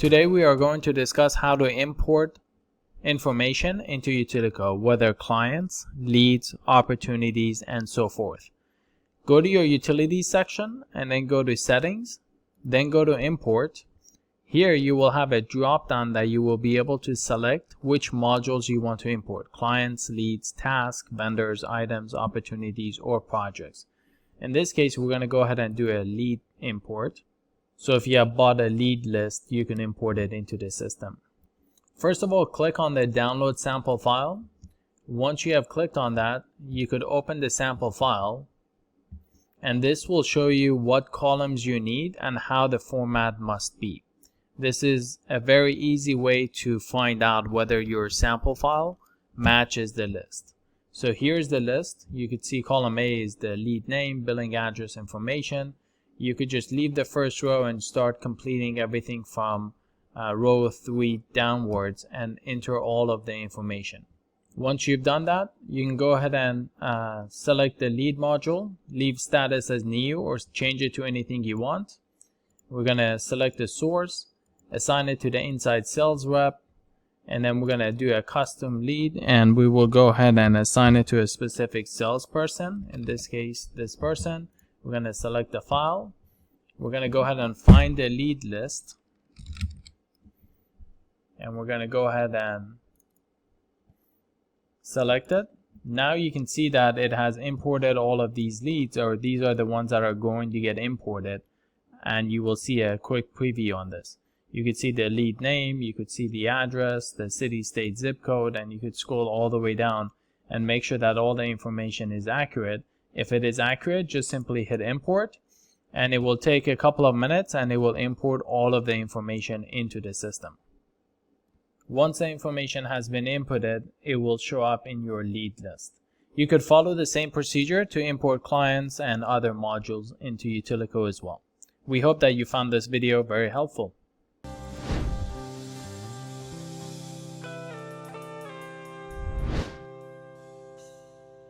Today we are going to discuss how to import information into Utiliko, whether clients, leads, opportunities, and so forth. Go to your utilities section and then go to settings, then go to import. Here you will have a drop down that you will be able to select which modules you want to import: clients, leads, tasks, vendors, items, opportunities, or projects. In this case, we're going to go ahead and do a lead import. So if you have bought a lead list, you can import it into the system. First of all, click on the download sample file. Once you have clicked on that, you could open the sample file, and this will show you what columns you need and how the format must be. This is a very easy way to find out whether your sample file matches the list. So here's the list. You could see column A is the lead name, billing address information. You could just leave the first row and start completing everything from row 3 downwards and enter all of the information. Once you've done that, you can go ahead and select the lead module, leave status as new or change it to anything you want. We're going to select the source, assign it to the inside sales rep, and then we're going to do a custom lead, and we will go ahead and assign it to a specific salesperson, in this case this person. We're going to select the file. We're going to go ahead and find the lead list, and we're going to go ahead and select it. Now you can see that it has imported all of these leads, or these are the ones that are going to get imported, and you will see a quick preview on this. You could see the lead name, you could see the address, the city, state, zip code, and you could scroll all the way down and make sure that all the information is accurate. If it is accurate, just simply hit import, and it will take a couple of minutes and it will import all of the information into the system. Once the information has been inputted, it will show up in your lead list. You could follow the same procedure to import clients and other modules into Utiliko as well. We hope that you found this video very helpful.